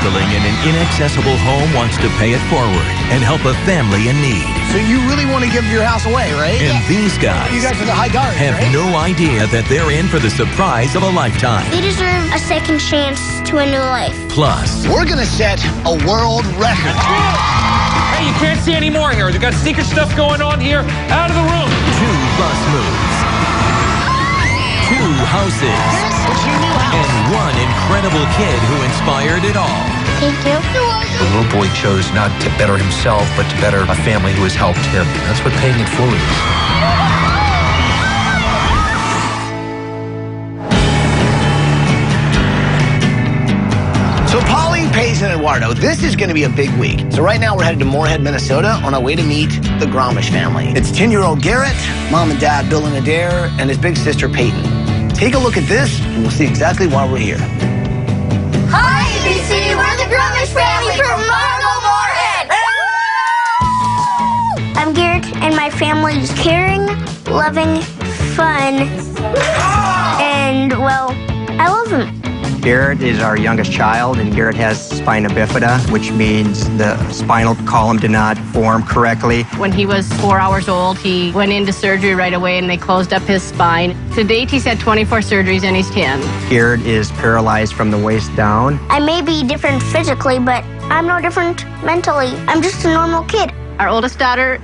struggling in an inaccessible home wants to pay it forward and help a family in need. So you really want to give your house away, right? And these guys You guys are the high guards, have right? no idea that they're in for the surprise of a lifetime. They deserve a second chance to a new life. Plus, We're going to set a world record. Hey, you can't see any more here. They got secret stuff going on here. Out of the room. 2 bus moves, 2 houses, and 1 incredible kid who inspired it all. Thank you. The little boy chose not to better himself, but to better a family who has helped him. That's what paying it forward is. So Polly, Paige, and Eduardo, this is going to be a big week. So right now we're headed to Moorhead, Minnesota on our way to meet the Grommesh family. It's 10-year-old Garrett, mom and dad Bill and Adair, and his big sister Peyton. Take a look at this and we'll see exactly why we're here. Hi, ABC. We're the Grommesh family from Moorhead. I'm Garrett, and my family is caring, loving, fun, and, well, I love them. Garrett is our youngest child, and Garrett has spina bifida, which means the spinal column did not form correctly. When he was 4 hours old, he went into surgery right away, and they closed up his spine. To date, he's had 24 surgeries, and he's 10. Garrett is paralyzed from the waist down. I may be different physically, but I'm no different mentally. I'm just a normal kid. Our oldest daughter,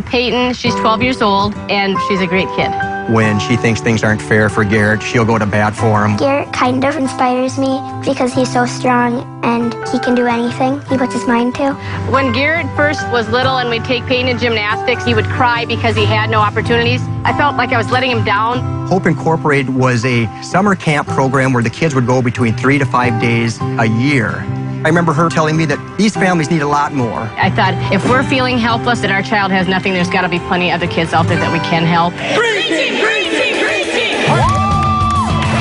Peyton, she's 12 years old, and she's a great kid. When she thinks things aren't fair for Garrett, she'll go to bat for him. Garrett kind of inspires me because he's so strong and he can do anything he puts his mind to. When Garrett first was little and we'd take Peyton in gymnastics, he would cry because he had no opportunities. I felt like I was letting him down. Hope Incorporated was a summer camp program where the kids would go between 3 to 5 days a year. I remember her telling me that these families need a lot more. I thought, if we're feeling helpless, that our child has nothing, there's got to be plenty of other kids out there that we can help. Green team, green team, green team.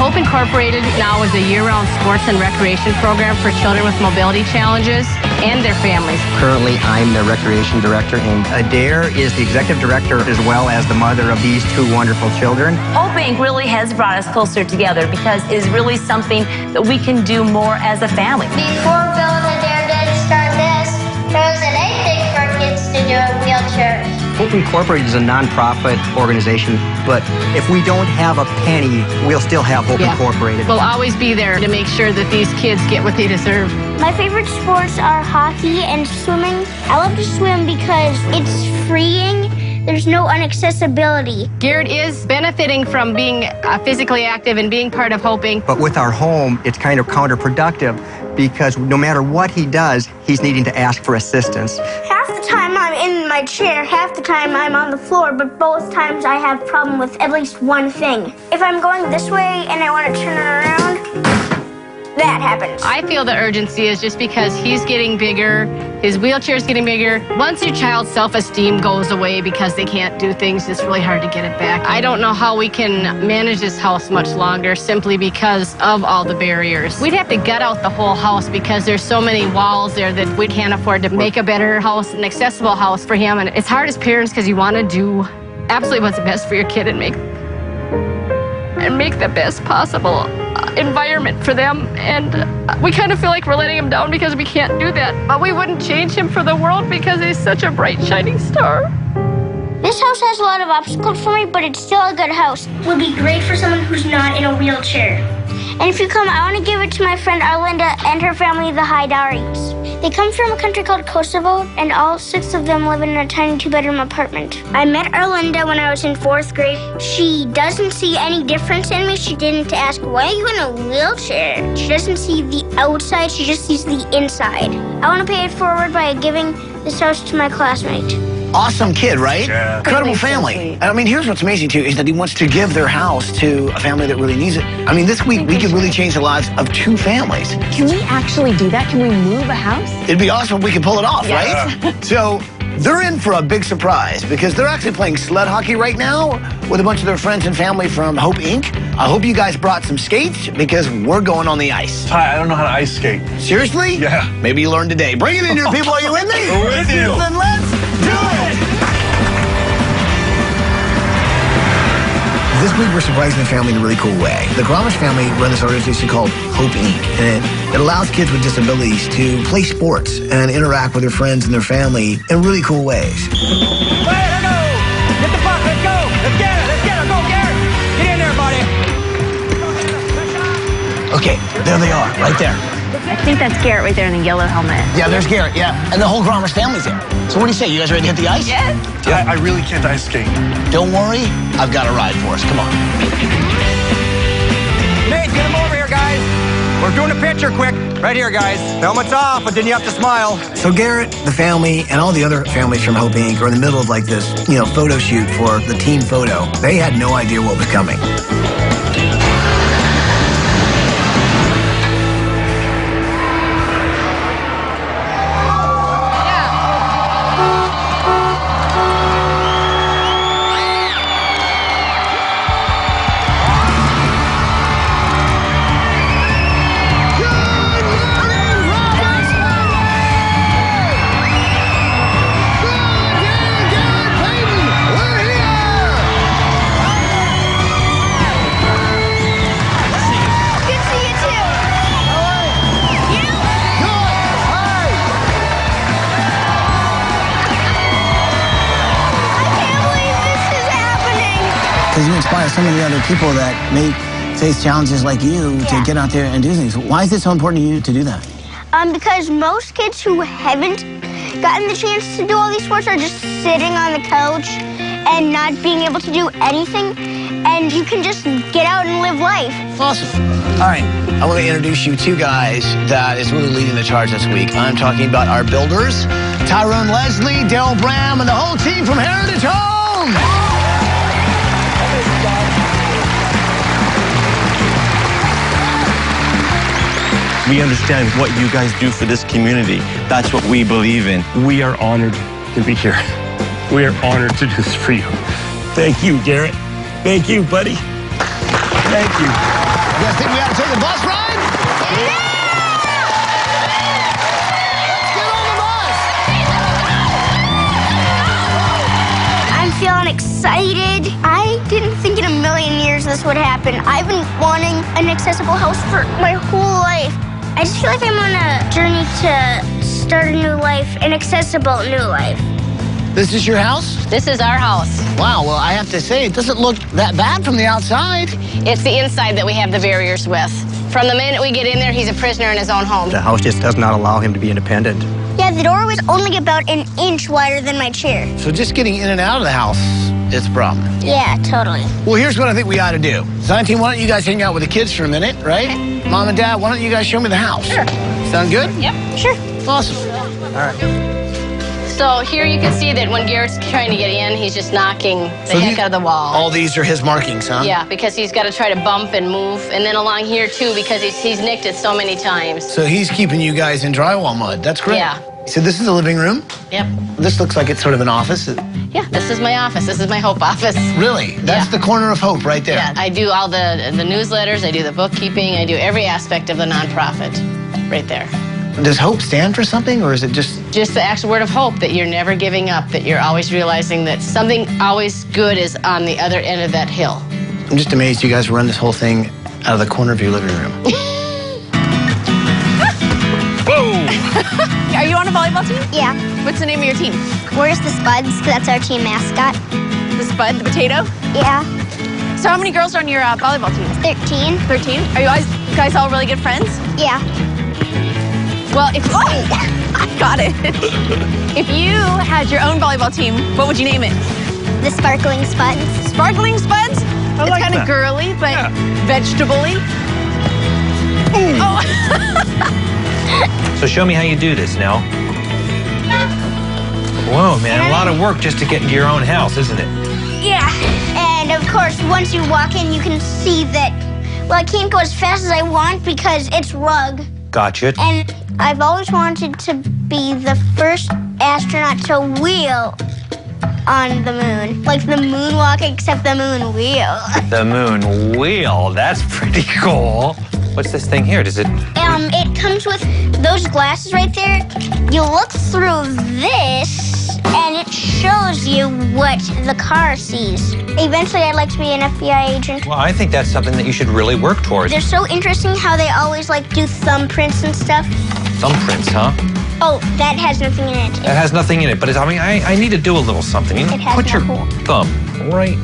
Hope Incorporated now is a year-round sports and recreation program for children with mobility challenges and their families. Currently, I'm the recreation director, and Adair is the executive director as well as the mother of these 2 wonderful children. Hope Inc. really has brought us closer together because it is really something that we can do more as a family. Before Bill and Adair did start this, there wasn't anything for kids to do in wheelchairs. Hope Incorporated is a nonprofit organization, but if we don't have a penny, we'll still have Hope Incorporated. We'll always be there to make sure that these kids get what they deserve. My favorite sports are hockey and swimming. I love to swim because it's freeing. There's no inaccessibility. Garrett is benefiting from being physically active and being part of Hope Inc. But with our home, it's kind of counterproductive because no matter what he does, he's needing to ask for assistance. Half the time I'm in my chair, half the time I'm on the floor, but both times I have a problem with at least one thing. If I'm going this way and I want to turn it around, that happens. I feel the urgency is just because he's getting bigger, his wheelchair's getting bigger. Once your child's self-esteem goes away because they can't do things, it's really hard to get it back. I don't know how we can manage this house much longer simply because of all the barriers. We'd have to gut out the whole house because there's so many walls there that we can't afford to make a better house, an accessible house for him. And it's hard as parents because you want to do absolutely what's best for your kid and make the best possible environment for them, and we kind of feel like we're letting him down because we can't do that. But we wouldn't change him for the world because he's such a bright, shining star. This house has a lot of obstacles for me, but it's still a good house. It would be great for someone who's not in a wheelchair. And if you come, I want to give it to my friend Arlinda and her family, the Haidaris. They come from a country called Kosovo, and all 6 of them live in a tiny 2-bedroom apartment. I met Arlinda when I was in 4th grade. She doesn't see any difference in me. She didn't ask, why are you in a wheelchair? She doesn't see the outside, she just sees the inside. I want to pay it forward by giving this house to my classmate. Awesome kid, right? Yeah. Incredible family. I mean, here's what's amazing, too, is that he wants to give their house to a family that really needs it. I mean, this week, we could really change the lives of 2 families. Can we actually do that? Can we move a house? It'd be awesome if we could pull it off, right? So they're in for a big surprise because they're actually playing sled hockey right now with a bunch of their friends and family from Hope Inc. I hope you guys brought some skates because we're going on the ice. Hi, I don't know how to ice skate. Seriously? Yeah. Maybe you learned today. Bring it in here, people. Are you with me? We're with you. Then let's do it. This week we're surprising the family in a really cool way. The Grommesh family run this organization called Hope Inc. And it allows kids with disabilities to play sports and interact with their friends and their family in really cool ways. Get the puck, let's go! Let's get it, go Garrett! Get in there, buddy! Okay, there they are, right there. I think that's Garrett right there in the yellow helmet. Yeah, there's Garrett, yeah. And the whole Grommesh family's there. So what do you say, you guys ready to hit the ice? Yes. Yeah, I really can't ice skate. Don't worry, I've got a ride for us, come on. Nate, get him over here, guys! We're doing a picture quick. Right here, guys. Helmet's off, but then you have to smile. So Garrett, the family, and all the other families from Hope Inc. are in the middle of like this, photo shoot for the team photo. They had no idea what was coming. Because you inspire so many other people that may face challenges like you to get out there and do things. Why is it so important to you to do that? Because most kids who haven't gotten the chance to do all these sports are just sitting on the couch and not being able to do anything. And you can just get out and live life. Awesome. All right, I want to introduce you two guys that is really leading the charge this week. I'm talking about our builders, Tyrone Leslie, Daryl Bram, and the whole team from Heritage Home. We understand what you guys do for this community. That's what we believe in. We are honored to be here. We are honored to do this for you. Thank you, Garrett. Thank you, buddy. Thank you. You guys think we ought to take a bus ride? Yeah! Get on the bus! I'm feeling excited. I didn't think in a million years this would happen. I've been wanting an accessible house for my whole life. I just feel like I'm on a journey to start a new life, an accessible new life. This is your house? This is our house. Wow, well, I have to say, it doesn't look that bad from the outside. It's the inside that we have the barriers with. From the minute we get in there, he's a prisoner in his own home. The house just does not allow him to be independent. Yeah, the door was only about an inch wider than my chair. So just getting in and out of the house is a problem. Yeah, totally. Well, here's what I think we ought to do. Design team, why don't you guys hang out with the kids for a minute, right? Okay. Mom and Dad, why don't you guys show me the house? Sure. Sound good? Yep. Sure. Awesome. All right. So here you can see that when Garrett's trying to get in, he's just knocking the heck out of the wall. All these are his markings, huh? Yeah, because he's got to try to bump and move. And then along here, too, because he's nicked it so many times. So he's keeping you guys in drywall mud. That's great. Yeah. So this is the living room? Yep. This looks like it's sort of an office. Yeah, this is my office. This is my Hope office. Really? That's the corner of hope right there. Yeah, I do all the newsletters. I do the bookkeeping. I do every aspect of the nonprofit right there. Does hope stand for something, or is it just... Just the actual word of hope, that you're never giving up, that you're always realizing that something always good is on the other end of that hill. I'm just amazed you guys run this whole thing out of the corner of your living room. Whoa! Are you on a volleyball team? Yeah. What's the name of your team? Where's the Spuds? 'Cause that's our team mascot. The Spud, the potato? Yeah. So how many girls are on your volleyball team? 13. 13? Are you guys all really good friends? Yeah. Well, if I got it. If you had your own volleyball team, what would you name it? The Sparkling Spuds. Sparkling Spuds? It's like kind of that. girly, but vegetable-y. Oh. So show me how you do this now. Whoa, man, a lot of work just to get into your own house, isn't it? Yeah. And of course, once you walk in, you can see that, well, I can't go as fast as I want because it's rug. Gotcha. And I've always wanted to be the first astronaut to wheel on the moon. Like the moonwalk, except the moon wheel. The moon wheel, that's pretty cool. What's this thing here? Does it... It comes with those glasses right there. You look through this, and it shows you what the car sees. Eventually, I'd like to be an FBI agent. Well, I think that's something that you should really work towards. They're so interesting how they always like do thumbprints and stuff. Thumbprints, huh? Oh, that has nothing in it. That has nothing in it, but I mean, I need to do a little something. You know, It has put your no hole. thumb right.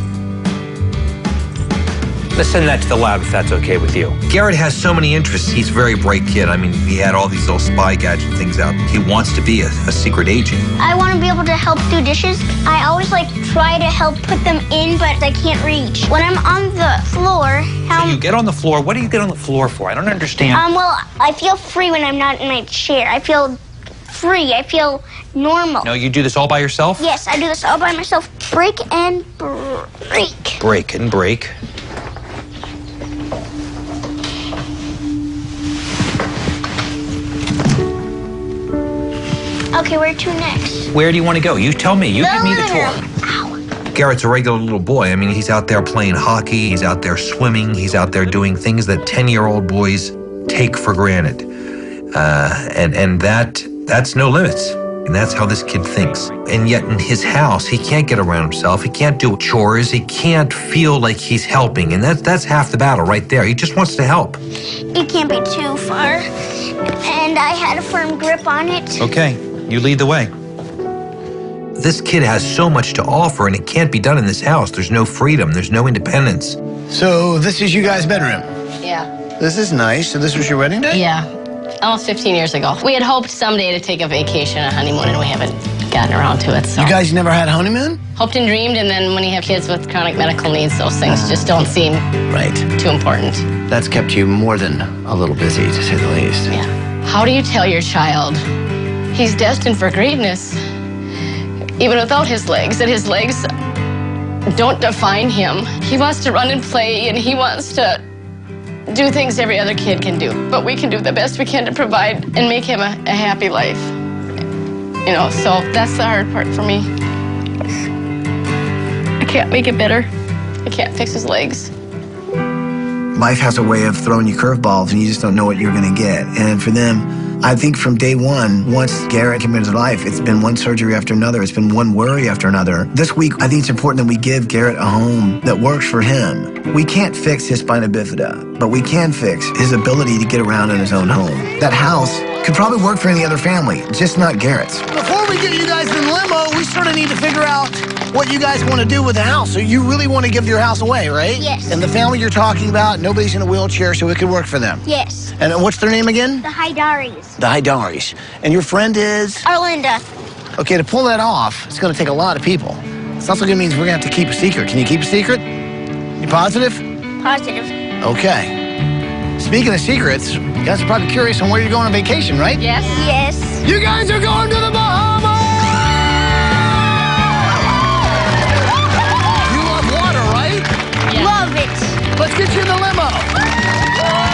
Let's send that to the lab if that's okay with you. Garrett has so many interests. He's a very bright kid. I mean, he had all these little spy gadget things out. He wants to be a secret agent. I want to be able to help do dishes. I always like try to help put them in, but I can't reach. When I'm on the floor, So you get on the floor. What do you get on the floor for? I don't understand. well, I feel free when I'm not in my chair. I feel free. I feel normal. No, you do this all by yourself? Yes, I do this all by myself. Break and break. Break and break. Okay, where to next? Where do you want to go? You tell me. You give me the tour. Ow. Garrett's a regular little boy. I mean, he's out there playing hockey. He's out there swimming. He's out there doing things that 10-year-old boys take for granted. And that's no limits. And that's how this kid thinks. And yet in his house, he can't get around himself. He can't do chores. He can't feel like he's helping. And that's half the battle right there. He just wants to help. It can't be too far. And I had a firm grip on it. Okay, you lead the way. This kid has so much to offer, and it can't be done in this house. There's no freedom. There's no independence. So this is you guys' bedroom. Yeah. This is nice. So this was your wedding day? Yeah. Almost 15 years ago. We had hoped someday to take a vacation, a honeymoon, and we haven't gotten around to it. So. You guys never had a honeymoon? Hoped and dreamed, and then when you have kids with chronic medical needs, those things just don't seem too important. That's kept you more than a little busy, to say the least. Yeah. How do you tell your child he's destined for greatness, even without his legs, that his legs don't define him? He wants to run and play, and he wants to do things every other kid can do. But we can do the best we can to provide and make him a happy life. You know, so that's the hard part for me. I can't make it better. I can't fix his legs. Life has a way of throwing you curveballs, and you just don't know what you're going to get. And for them, I think from day one, once Garrett came into life, it's been one surgery after another. It's been one worry after another. This week, I think it's important that we give Garrett a home that works for him. We can't fix his spina bifida, but we can fix his ability to get around in his own home. That house could probably work for any other family, just not Garrett's. Before we get you guys in limo, we sort of need to figure out what you guys want to do with the house. So you really want to give your house away, right? Yes. And the family you're talking about, nobody's in a wheelchair, so it could work for them. Yes. And what's their name again? The Haidaris. The Haidaris. And your friend is? Arlinda. Okay, to pull that off, it's going to take a lot of people. It's also going to mean we're going to have to keep a secret. Can you keep a secret? You positive? Positive. Okay. Speaking of secrets, you guys are probably curious on where you're going on vacation, right? Yes. Yes. You guys are going to the Bahamas! You love water, right? Yes. Love it. Let's get you in the limo.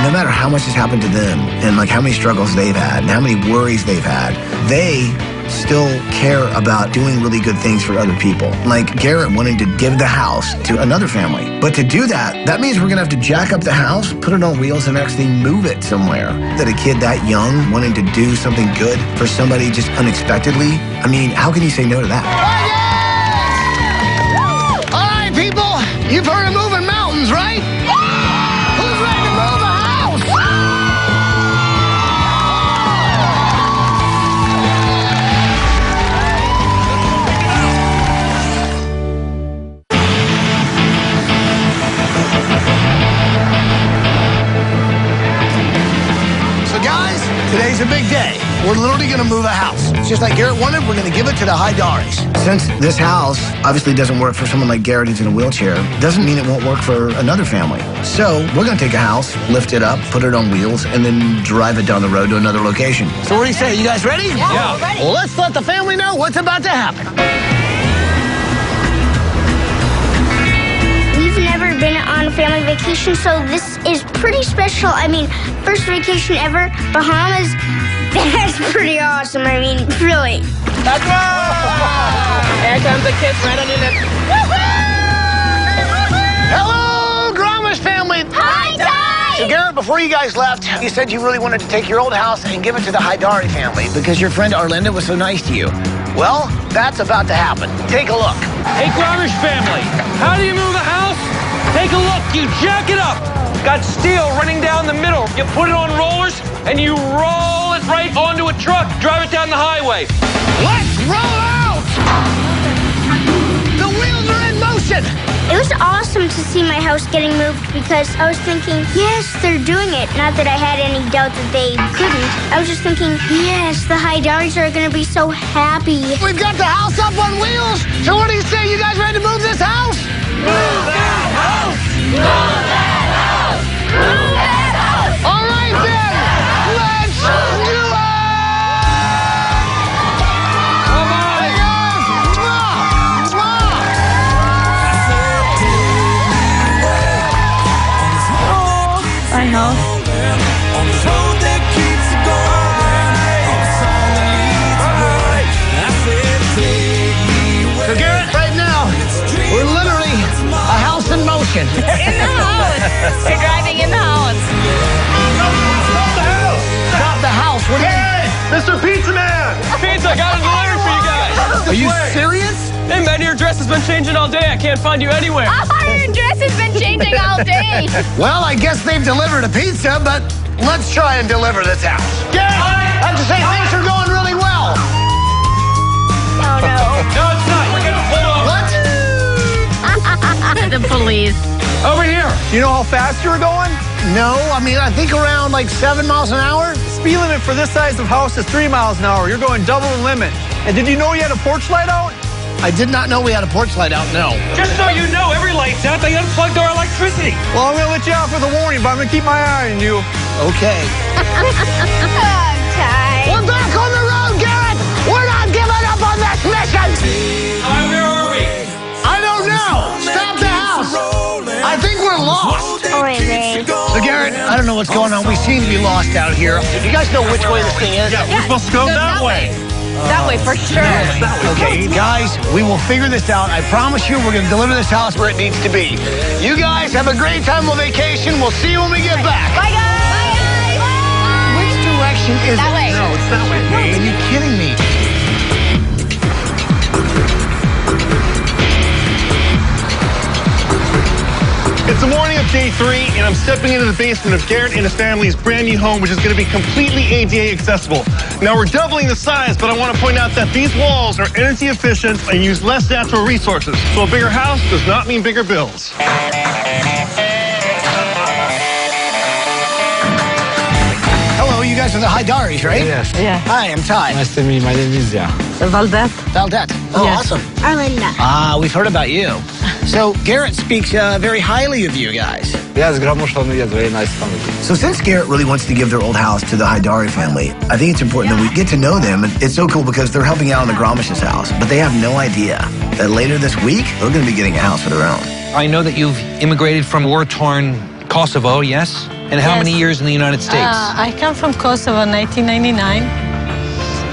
No matter how much has happened to them and like how many struggles they've had and how many worries they've had, they still care about doing really good things for other people. Like Garrett wanting to give the house to another family. But to do that, that means we're gonna have to jack up the house, put it on wheels, and actually move it somewhere. That a kid that young wanting to do something good for somebody just unexpectedly, I mean, how can you say no to that? All right, people, you've heard of moving mountains, right? Who's ready to move a house? So guys, today's a big day. We're literally gonna move a house. It's just like Garrett wanted, we're gonna give it to the Haidaris. Since this house obviously doesn't work for someone like Garrett who's in a wheelchair, doesn't mean it won't work for another family. So we're gonna take a house, lift it up, put it on wheels, and then drive it down the road to another location. So what do you say, you guys ready? Yeah. Ready. Well, let's let the family know what's about to happen. We've never been on a family vacation, so this is pretty special. I mean, first vacation ever, Bahamas. That's pretty awesome. I mean, really. Let's go! Here comes the kids right on your lip. Hello, Grommesh family. Hi, Ty! So Garrett, before you guys left, you said you really wanted to take your old house and give it to the Haidari family because your friend Arlinda was so nice to you. Well, that's about to happen. Take a look. Hey, Grommesh Family, how do you move a house? Take a look. You jack it up. Got steel running down the middle. You put it on rollers, and you roll it right onto a truck. Drive it down the highway. Let's roll out! The wheels are in motion! It was awesome to see my house getting moved because I was thinking, yes, they're doing it. Not that I had any doubt that they couldn't. I was just thinking, yes, the Haidaris are going to be so happy. We've got the house up on wheels! So what do you say? You guys ready to move this house? Move that house! Move that house! Move that house! All right, then! Let's do it! Come on! Hey, guys! Mwah! Mwah! My house. So Garrett, right now, we're literally a house in motion. In the house. You're driving in the house. Stop the house. What do you... Hey, Mr. Pizza Man! Pizza, got it delivered for you guys. Are you serious? Hey, man, your dress has been changing all day. I can't find you anywhere. Oh, your dress has been changing all day. Well, I guess they've delivered a pizza, but let's try and deliver this house. Yeah, I have to say things are going really well. Oh, no. No, it's not. We're gonna pull over. What? The police. Over here. You know how fast you were going? No, I mean, I think around like 7 miles an hour. Speed limit for this size of house is 3 miles an hour. You're going double the limit. And did you know you had a porch light out? I did not know we had a porch light out, no. Just so you know, every light's out. They unplugged our electricity. Well, I'm going to let you out with a warning, but I'm going to keep my eye on you. Okay. I'm tired. We're back on the road, Garrett! We're not giving up on this mission! Where are we? I don't know! Stop the house! I think we're lost! Oh, wait, babe. So, Garrett, I don't know what's going on. We seem to be lost out here. Do you guys know which way this thing is? Yeah, we're supposed to go that way. That way, for sure. Okay, guys, we will figure this out. I promise you we're going to deliver this house where it needs to be. You guys have a great time on vacation. We'll see you when we get back. Bye, guys. Bye. Which direction is That it? way. No, it's that way. Are you kidding me? It's the morning of day 3, and I'm stepping into the basement of Garrett and his family's brand new home, which is going to be completely ADA accessible. Now, we're doubling the size, but I want to point out that these walls are energy efficient and use less natural resources. So a bigger house does not mean bigger bills. Hello, you guys are the Haidaris, right? Yes. Yeah. Hi, I'm Ty. Nice to meet you. My name is Valdez. Valdette. Oh, Yes. awesome. Arlinda. Ah, we've heard about you. So, Garrett speaks very highly of you guys. Yes, Grommesh Family is a very nice family. So since Garrett really wants to give their old house to the Haidari family, I think it's important that we get to know them. And it's so cool because they're helping out in the Grommesh's house, but they have no idea that later this week, they're going to be getting a house of their own. I know that you've immigrated from war-torn Kosovo, yes? And how many years in the United States? I come from Kosovo in 1999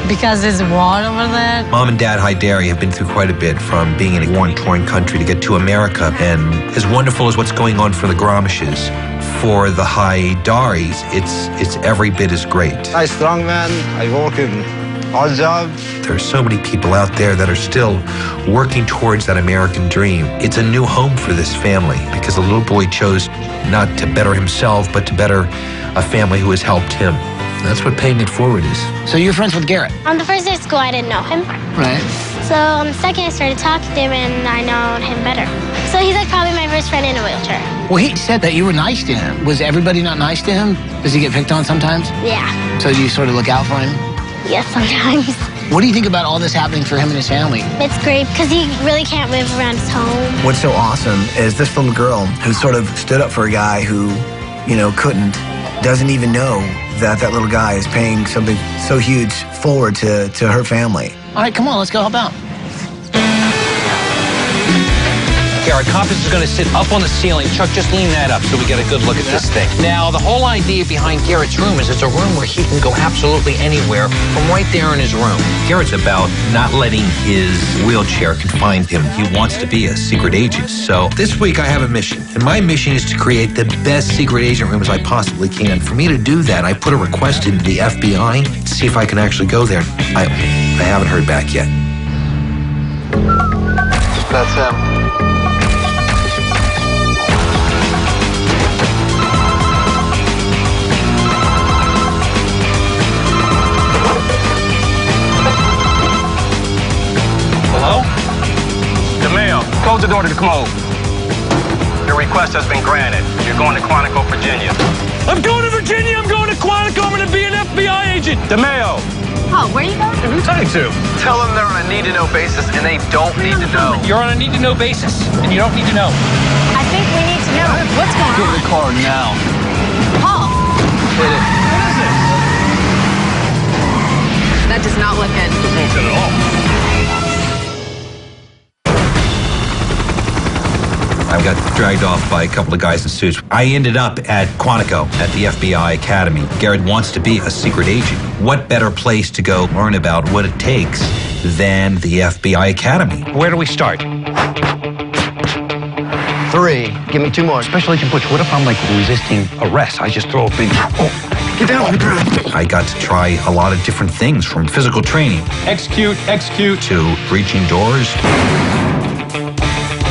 because there's war over there. Mom and Dad Haidari have been through quite a bit from being in a war-torn country to get to America. And as wonderful as what's going on for the Gromeshes, for the Haidaris, it's every bit as great. I'm a strong man. I work in odd job. There are so many people out there that are still working towards that American dream. It's a new home for this family because the little boy chose not to better himself, but to better a family who has helped him. That's what paying it forward is. So you're friends with Garrett? On the first day of school, I didn't know him. Right. So on the second, I started talking to him, and I know him better. So he's like probably my best friend in a wheelchair. Well, he said that you were nice to him. Was everybody not nice to him? Does he get picked on sometimes? Yeah. So do you sort of look out for him? Yes, sometimes. What do you think about all this happening for him and his family? It's great because he really can't live around his home. What's so awesome is this little girl who sort of stood up for a guy who, couldn't, doesn't even know that that little guy is paying something so huge forward to her family. All right, come on, let's go help out. Okay, our compass is going to sit up on the ceiling. Chuck, just lean that up so we get a good look at this thing. Now, the whole idea behind Garrett's room is it's a room where he can go absolutely anywhere from right there in his room. Garrett's about not letting his wheelchair confine him. He wants to be a secret agent. So this week I have a mission, and my mission is to create the best secret agent rooms I possibly can. For me to do that, I put a request into the FBI to see if I can actually go there. I haven't heard back yet. That's him. Hello? DIMEO, close the door to the commode. Your request has been granted. You're going to Quantico, Virginia. I'm going to Virginia! I'm going to Quantico! I'm going to be an FBI agent! DIMEO! Oh, where are you going? Who are you talking to? Tell them they're on a need-to-know basis, and they don't need to know. You're on a need-to-know basis, and you don't need to know. I think we need to know what's going Get in on. the car now. Paul, Hit it. that does not look good. Not good at all. I got dragged off by a couple of guys in suits. I ended up at Quantico at the FBI Academy. Garrett wants to be a secret agent. What better place to go learn about what it takes than the FBI Academy? Where do we start? 3. Give me 2 more. Special Agent Butch, what if I'm like resisting arrest? I just throw a big... Oh, get down on the ground. I got to try a lot of different things, from physical training Execute. to breaching doors.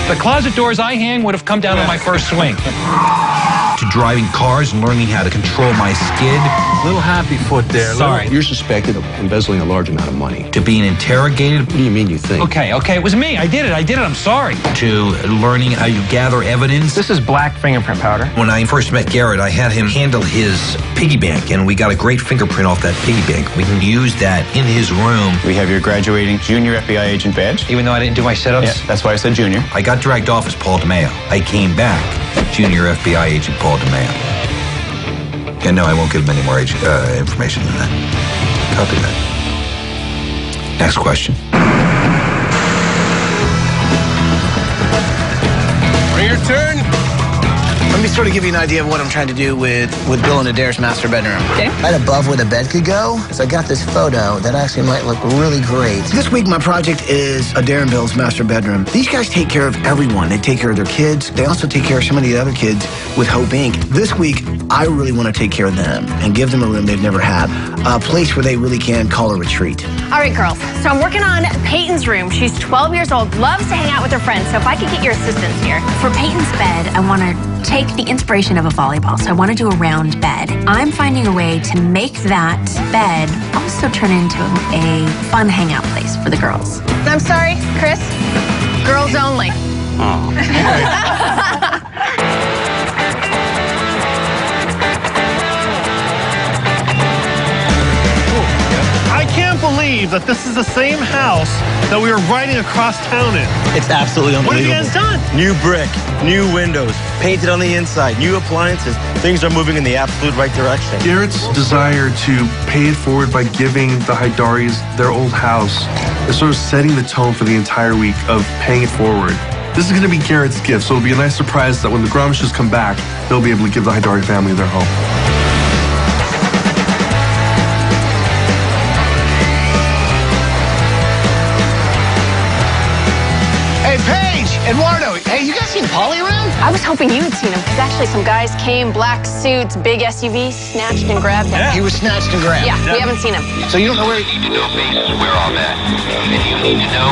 The closet doors I hang would have come down on my first swing. To driving cars and learning how to control my skid. Little happy foot there. Sorry. You're suspected of embezzling a large amount of money. To being interrogated. What do you mean you think? Okay, it was me. I did it. I'm sorry. To learning how you gather evidence. This is black fingerprint powder. When I first met Garrett, I had him handle his piggy bank, and we got a great fingerprint off that piggy bank. We can use that in his room. We have your graduating junior FBI agent badge. Even though I didn't do my sit-ups? Yeah, that's why I said junior. I got dragged off as Paul DIMEO. I came back, junior FBI agent Paul DIMEO. And no, I won't give him any more information than that. Copy that. Next question. Your turn. Let me sort of give you an idea of what I'm trying to do with Bill and Adair's master bedroom. Okay. Right above where the bed could go, so I got this photo that actually might look really great. This week, my project is Adair and Bill's master bedroom. These guys take care of everyone. They take care of their kids. They also take care of some of the other kids with Hope Inc. This week, I really want to take care of them and give them a room they've never had, a place where they really can call a retreat. All right, girls. So I'm working on Peyton's room. She's 12 years old, loves to hang out with her friends. So if I could get your assistance here. For Peyton's bed, I want to take the inspiration of a volleyball. So I want to do a round bed. I'm finding a way to make that bed also turn into a fun hangout place for the girls. I'm sorry, Chris. Girls only. I can't believe that this is the same house that we were riding across town in. It's absolutely What have you unbelievable. guys done? New brick, new windows, painted on the inside, new appliances. Things are moving in the absolute right direction. Garrett's desire to pay it forward by giving the Haidaris their old house is sort of setting the tone for the entire week of paying it forward. This is going to be Garrett's gift, so it'll be a nice surprise that when the Grommeshes come back, they'll be able to give the Haidari family their home. Hey, Paige, Eduardo, hey, you guys seen Polly around? I was hoping you had seen him, because actually some guys came, black suits, big SUV, snatched and grabbed him. He was snatched and grabbed. Yeah, we haven't seen him. So you don't know where... You need to know me, where I'm at. And you need to know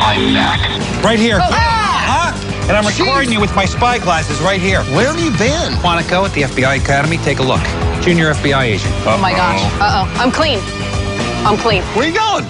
I'm back. Right here. Ah! And I'm recording you with my spy glasses right here. Where have you been? Quantico at the FBI Academy. Take a look. Junior FBI agent. Oh my gosh. Uh-oh. I'm clean. I'm clean. Where are you going?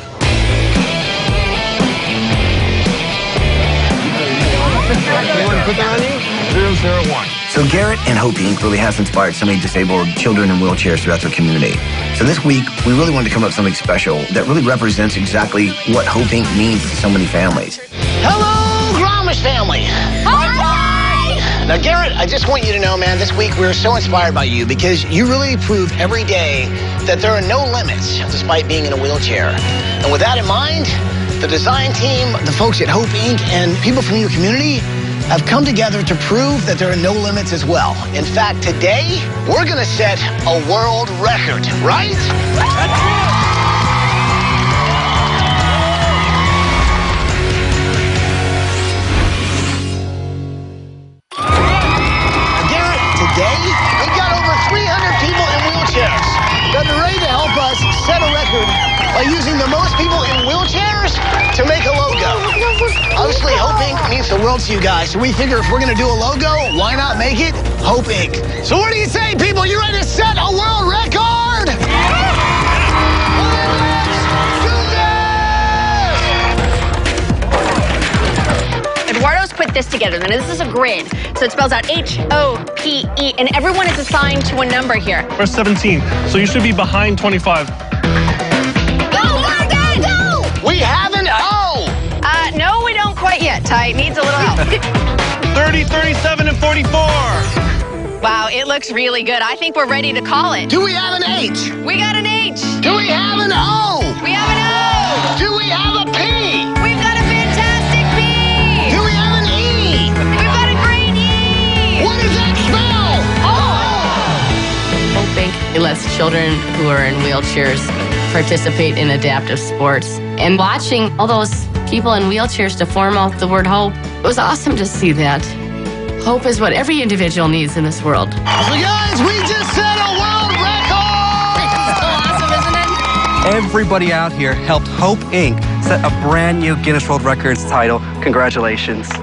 Put that on you? 001. So Garrett and Hope Inc. really has inspired so many disabled children in wheelchairs throughout their community. So this week, we really wanted to come up with something special that really represents exactly what Hope Inc. means to so many families. Hello, Grommesh Family! Hi! Now, Garrett, I just want you to know, man, this week we're so inspired by you because you really prove every day that there are no limits despite being in a wheelchair. And with that in mind, the design team, the folks at Hope Inc., and people from your community have come together to prove that there are no limits as well. In fact, today, we're gonna set a world record, right? Garrett, today, we've got over 300 people in wheelchairs that are ready to help us set a record by using the most people in wheelchairs to make a logo. Obviously, Hope Inc. means the world to you guys, so we figure if we're gonna do a logo, why not make it Hope Inc.? So what do you say, people? You ready to set a world record? Eduardo's put this together. Now, this is a grid. So it spells out H-O-P-E, and everyone is assigned to a number here. We're 17, so you should be behind 25. Go, Morgan, go! We have an O! No, we don't quite yet, Ty. It needs a little help. 30, 37, and 44. Wow, it looks really good. I think we're ready to call it. Do we have an H? We got an H. Do we have an O? We have an O. Do we have a P? We've got a fantastic P. Do we have an E? We've got a great E. What does that spell? Hope Inc. lets children who are in wheelchairs participate in adaptive sports. And watching all those people in wheelchairs to form out the word hope, it was awesome to see that. Hope is what every individual needs in this world. So guys, we just set a world record! So awesome, isn't it? Everybody out here helped Hope Inc. set a brand new Guinness World Records title. Congratulations. Oh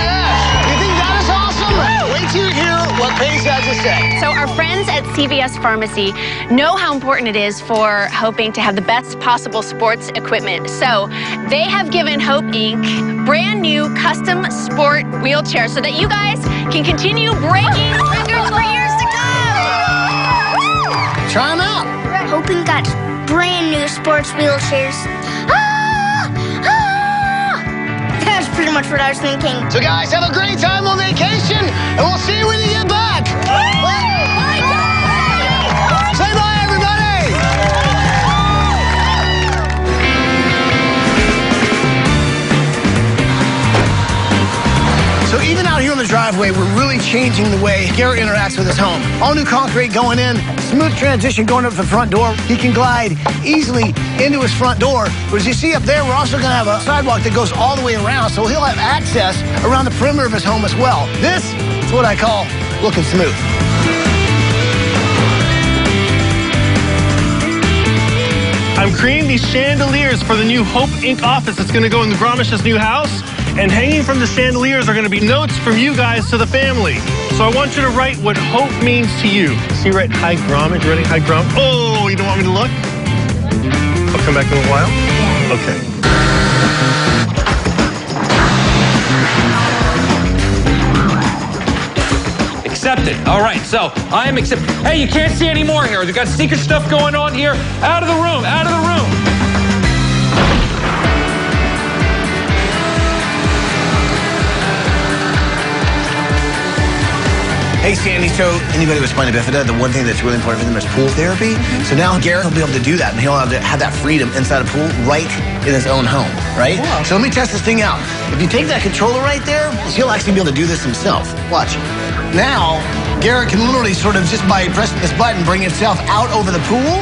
yeah! You think that is awesome? Wait till you hear what Paige has to say. So our friends at CVS Pharmacy know how important it is for Hope Inc. to have the best possible sports equipment. So they have given Hope Inc. brand new custom sport wheelchairs so that you guys can continue breaking records for years to come. Try them out. Hope Inc. got brand new sports wheelchairs. That's pretty much what I was thinking. So guys, have a great time on vacation, and we'll see you when you get back. Say bye, everybody. So even out here on the driveway, we're really changing the way Garrett interacts with his home. All new concrete going in, smooth transition going up to the front door. He can glide easily into his front door. But as you see up there, we're also gonna have a sidewalk that goes all the way around, so he'll have access around the perimeter of his home as well. This is what I call looking smooth. I'm creating these chandeliers for the new Hope Inc. office that's going to go in the Grommesh's new house. And hanging from the chandeliers are going to be notes from you guys to the family. So I want you to write what hope means to you. See, write Hi Grommesh. Ready? Hi Grommesh. Oh, you don't want me to look? I'll come back in a while. Okay. Accepted. All right, so I am accepted. Hey, you can't see any more here. We've got secret stuff going on here. Out of the room, out of the room. Hey, Sandy, so anybody with spina bifida, the one thing that's really important for them is pool therapy. So now Garrett will be able to do that, and he'll have that freedom inside a pool right in his own home, right? Cool. So let me test this thing out. If you take that controller right there, he'll actually be able to do this himself. Watch. Now, Garrett can literally sort of, just by pressing this button, bring himself out over the pool.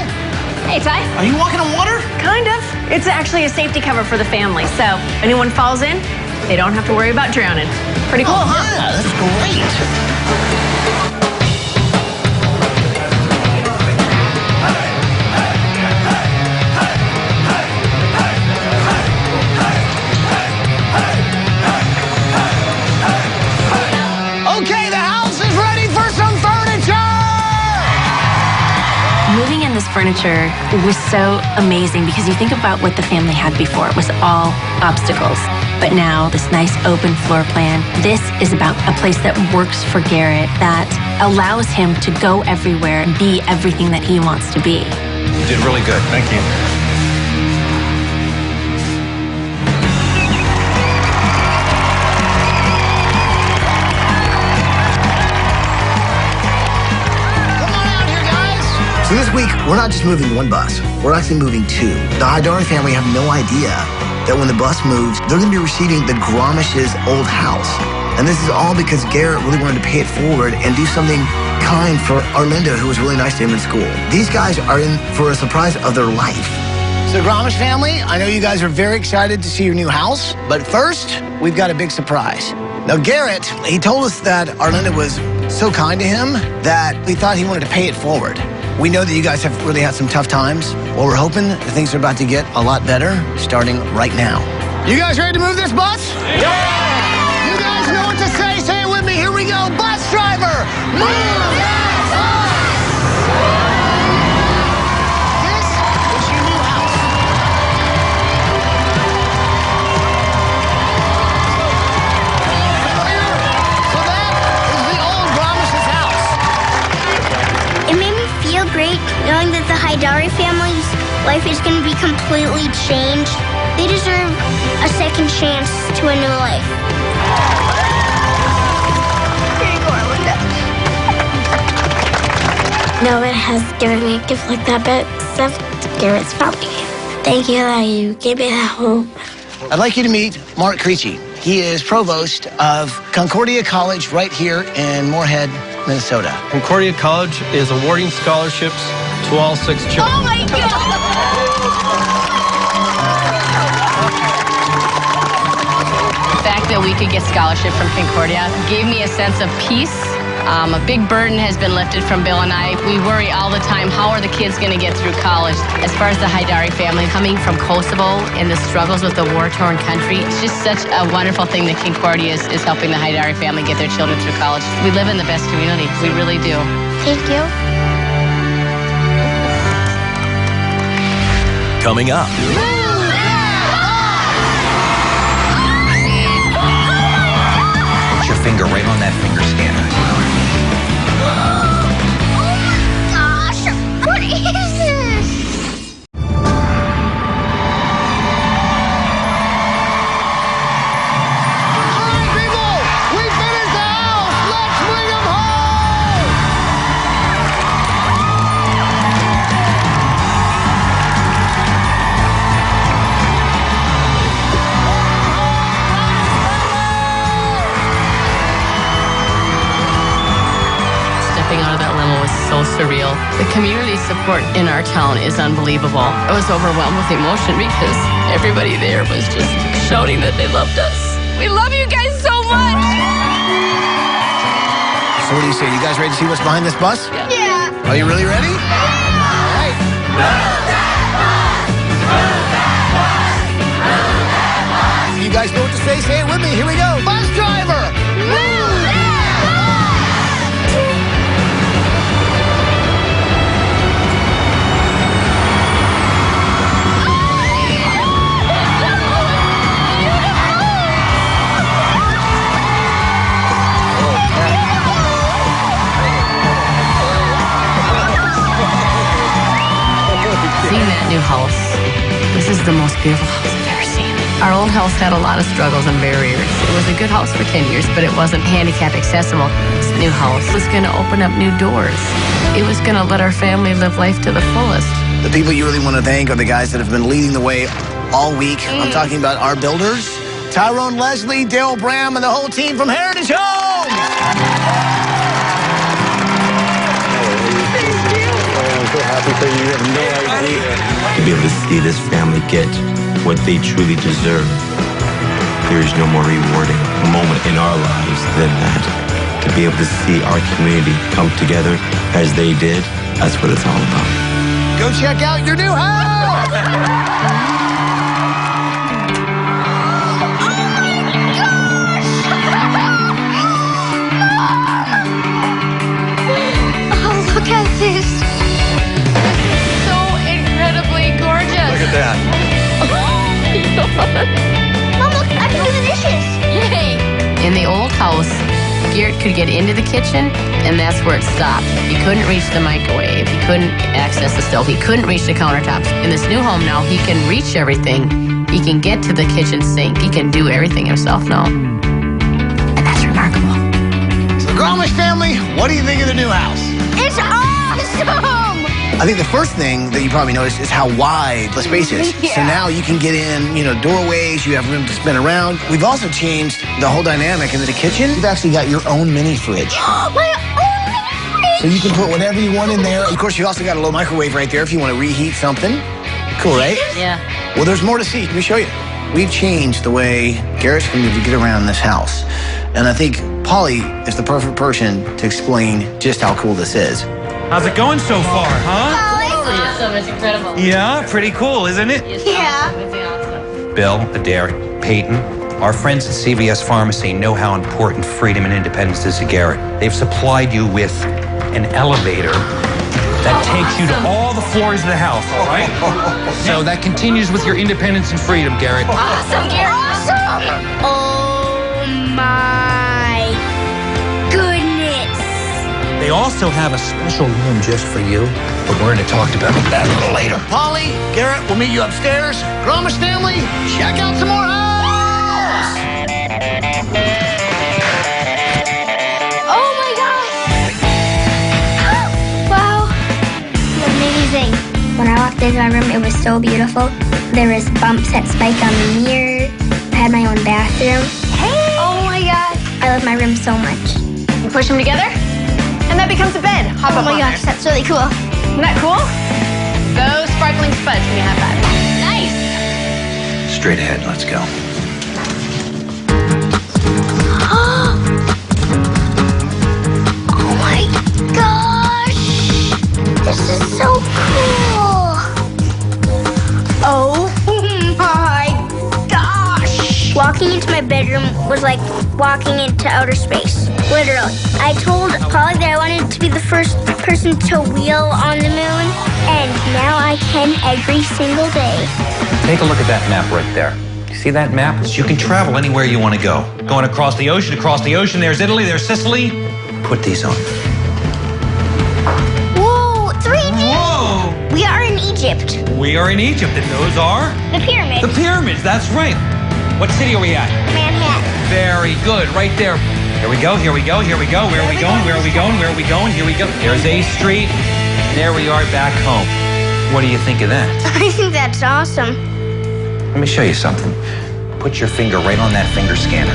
Hey, Ty. Are you walking on water? Kind of. It's actually a safety cover for the family. So if anyone falls in, they don't have to worry about drowning. Pretty cool, huh? Yeah, that's great. Okay, the house is ready for some furniture! Moving in this furniture was so amazing because you think about what the family had before. It was all obstacles. But now, this nice open floor plan, this is about a place that works for Garrett, that allows him to go everywhere and be everything that he wants to be. You did really good. Thank you. So this week, we're not just moving one bus, we're actually moving two. The Haidari family have no idea that when the bus moves, they're gonna be receiving the Grommesh's old house. And this is all because Garrett really wanted to pay it forward and do something kind for Arlinda, who was really nice to him in school. These guys are in for a surprise of their life. So Grommesh family, I know you guys are very excited to see your new house, but first, we've got a big surprise. Now Garrett, he told us that Arlinda was so kind to him that we thought he wanted to pay it forward. We know that you guys have really had some tough times. Well, we're hoping that things are about to get a lot better starting right now. You guys ready to move this bus? Yeah! You guys know what to say. Say it with me. Here we go. Bus driver, move that bus! This is your new house. So that is the old Grommesh's house. It made me feel great knowing that the Haidari family's life is going to be completely changed. They deserve a second chance to a new life. Here you go, Arlinda. No one has given me a gift like that, but except Garrett's family. Thank you that you gave me that home. I'd like you to meet Mark Creechy. He is provost of Concordia College right here in Moorhead, Minnesota. Concordia College is awarding scholarships to all 6 children. Oh my God! The fact that we could get scholarship from Concordia gave me a sense of peace. A big burden has been lifted from Bill and I. We worry all the time, how are the kids going to get through college? As far as the Haidari family coming from Kosovo and the struggles with the war-torn country, it's just such a wonderful thing that Concordia is helping the Haidari family get their children through college. We live in the best community. We really do. Thank you. Coming up. Put your finger right on that finger scanner. Gosh, what is this? All right, people, we finished the house. Let's bring them home. Stepping out of that limo was so surreal. The community support in our town is unbelievable. I was overwhelmed with emotion because everybody there was just shouting that they loved us. We love you guys so much! So what do you say? You guys ready to see what's behind this bus? Yeah. Are you really ready? All right. You guys know what to say? Say it with me. Here we go. Bus driver, move that Seeing that new house, this is the most beautiful house I've ever seen. Our old house had a lot of struggles and barriers. It was a good house for 10 years, but it wasn't handicap accessible. This new house was going to open up new doors. It was going to let our family live life to the fullest. The people you really want to thank are the guys that have been leading the way all week. I'm talking about our builders, Tyrone Leslie, Dale Bram, and the whole team from Heritage Homes. I'm so happy for you. You have no idea. To be able to see this family get what they truly deserve, there is no more rewarding moment in our lives than that. To be able to see our community come together as they did, that's what it's all about. Go check out your new house. Look at this. So incredibly gorgeous. Look at that. Mom, look, I can do the dishes. Yay! In the old house, Garrett could get into the kitchen, and that's where it stopped. He couldn't reach the microwave. He couldn't access the stove. He couldn't reach the countertops. In this new home now, he can reach everything. He can get to the kitchen sink. He can do everything himself now. And that's remarkable. So the Grommesh family, what do you think of the new house? It's awesome! I think the first thing that you probably noticed is how wide the space is. Yeah. So now you can get in, doorways, you have room to spin around. We've also changed the whole dynamic in the kitchen. You've actually got your own mini fridge. My own mini So you can put whatever you want in there. Of course, you also got a little microwave right there if you want to reheat something. Cool, right? Yeah. Well, there's more to see. Let me show you. We've changed the way Garrett's going to get around this house. And I think Polly is the perfect person to explain just how cool this is. How's it going so far, huh? Awesome, it's incredible. Yeah, pretty cool, isn't it? Yeah. Bill, Adair, Peyton, our friends at CVS Pharmacy know how important freedom and independence is to Garrett. They've supplied you with an elevator that takes you to all the floors of the house, all right? So that continues with your independence and freedom, Garrett. Awesome, Garrett. Awesome. Oh my goodness. They also have a special room just for you, but we're going to talk about that a little later. Polly, Garrett, we'll meet you upstairs. Grommesh Family, check out some more house. Oh my gosh. Wow. Amazing. When I walked into my room, it was so beautiful. There was bumps that spiked on the mirror. I had my own bathroom. Hey. Oh my gosh. I love my room so much. You push them together, and that becomes a bed. Hop Oh up my on gosh, there. that's really cool. Isn't that cool? Those sparkling spuds, can you have that? Nice. Straight ahead, let's go. Oh my gosh. This is so cool. Oh my gosh. Walking into my bedroom was like walking into outer space. Literally. I told Polly that I wanted to be the first person to wheel on the moon, and now I can every single day. Take a look at that map right there. See that map? You can travel anywhere you want to go. Going across the ocean, there's Italy, there's Sicily. Put these on. Whoa, 3D! Whoa! We are in Egypt. We are in Egypt, and those are? The pyramids. The pyramids, that's right. What city are we at? Manhattan. Very good, right there. Here we go, here we go, here we go. Where are we going, where are we going, where are we going? Here we go. There's A Street. There we are back home. What do you think of that? I think that's awesome. Let me show you something. Put your finger right on that finger scanner.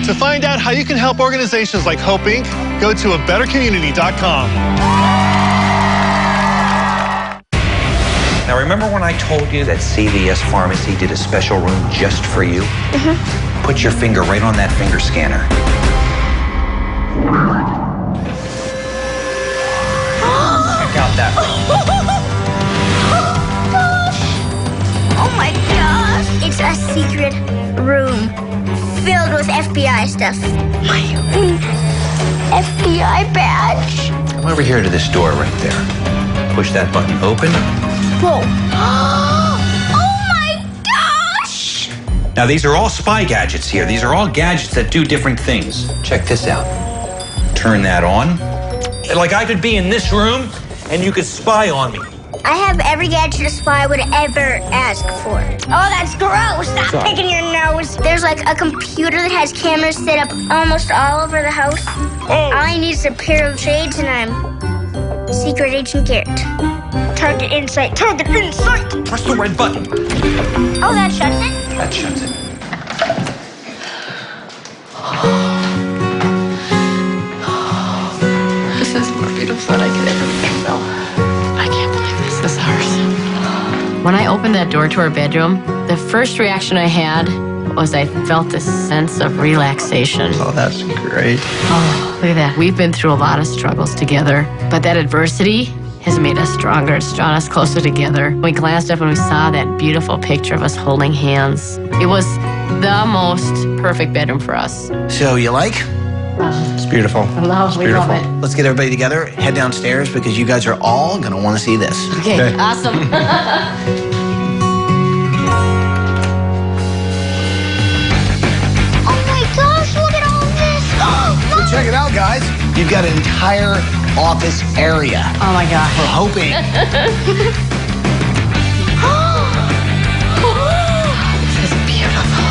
To find out how you can help organizations like Hope Inc., go to abettercommunity.com. Now remember when I told you that CVS Pharmacy did a special room just for you? Mm-hmm. Put your finger right on that finger scanner. Check out that room. Oh my gosh! It's a secret room filled with FBI stuff. My own FBI badge. Come over here to this door right there. Push that button open. Whoa. Oh my gosh! Now these are all spy gadgets here. These are all gadgets that do different things. Check this out. Turn that on. Like I could be in this room, and you could spy on me. I have every gadget a spy would ever ask for. Oh, that's gross. Stop picking your nose. There's like a computer that has cameras set up almost all over the house. Oh. All I need is a pair of shades, and I'm Secret Agent Garrett. Target insight. Target insight. Press the red button. Oh, that shuts it? That shuts it. This is more beautiful than I could ever feel. I can't believe this is ours. When I opened that door to our bedroom, the first reaction I had was I felt this sense of relaxation. Oh, that's great. Oh, look at that. We've been through a lot of struggles together, but that adversity has made us stronger. It's drawn us closer together. We glanced up and we saw that beautiful picture of us holding hands. It was the most perfect bedroom for us. So you like? It's beautiful. We love it. Let's get everybody together, head downstairs, because you guys are all gonna want to see this. Okay, awesome. Oh my gosh, look at all this. So check it out, guys. You've got an entire office area. Oh my gosh. We're hoping. This is beautiful.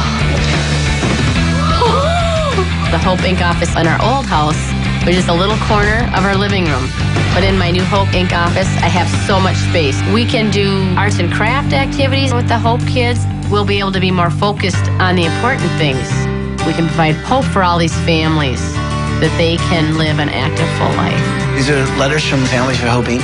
The Hope Inc. office in our old house was just a little corner of our living room. But in my new Hope Inc. office, I have so much space. We can do arts and craft activities with the Hope kids. We'll be able to be more focused on the important things. We can provide hope for all these families that they can live an active, full life. These are letters from Families for Hope Inc.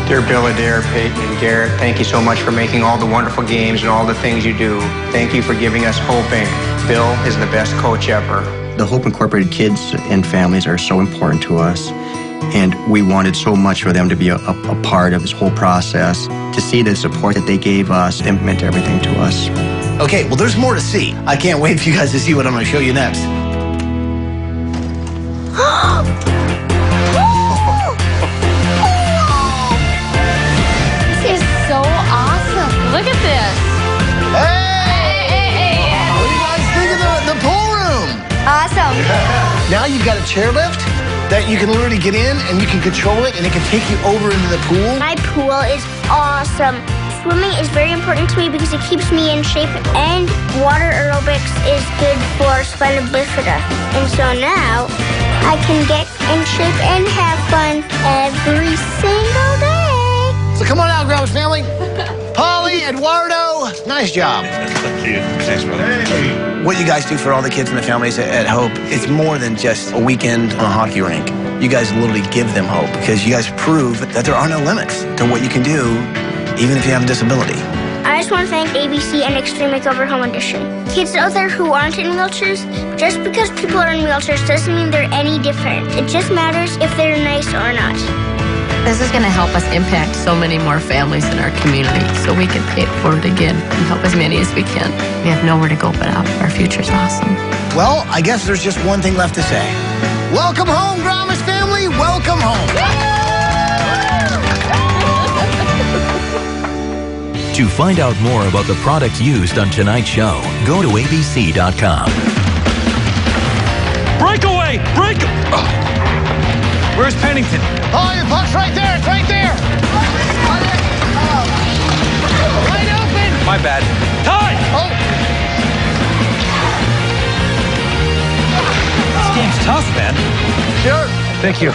Dear Bill, Adair, Peyton, and Garrett, thank you so much for making all the wonderful games and all the things you do. Thank you for giving us Hope Inc. Bill is the best coach ever. The Hope Incorporated kids and families are so important to us, and we wanted so much for them to be a part of this whole process. To see the support that they gave us, it meant everything to us. Okay, well, there's more to see. I can't wait for you guys to see what I'm going to show you next. This is so awesome. Look at this. Hey! What do you guys think of the pool room? Awesome. Now you've got a chairlift that you can literally get in and you can control it and it can take you over into the pool. My pool is awesome. Swimming is very important to me because it keeps me in shape, and water aerobics is good for spina bifida. And so now I can get in shape and have fun every single day. So come on out, Grommesh family. Polly, Eduardo, nice job. Thank you. Thanks, brother. Hey. What you guys do for all the kids and the families at Hope, it's more than just a weekend on a hockey rink. You guys literally give them hope because you guys prove that there are no limits to what you can do, even if you have a disability. I just want to thank ABC and Extreme Makeover Home Edition. Kids out there who aren't in wheelchairs, just because people are in wheelchairs doesn't mean they're any different. It just matters if they're nice or not. This is going to help us impact so many more families in our community so we can pay it forward again and help as many as we can. We have nowhere to go but up. Our future's awesome. Well, I guess there's just one thing left to say. Welcome home, Grommesh family. Welcome home. To find out more about the products used on tonight's show, go to abc.com. Breakaway! Where's Pennington? Oh, your puck's right there. It's right there. Wide open. My bad. Ty! Oh. This game's tough, man. Sure. Thank you.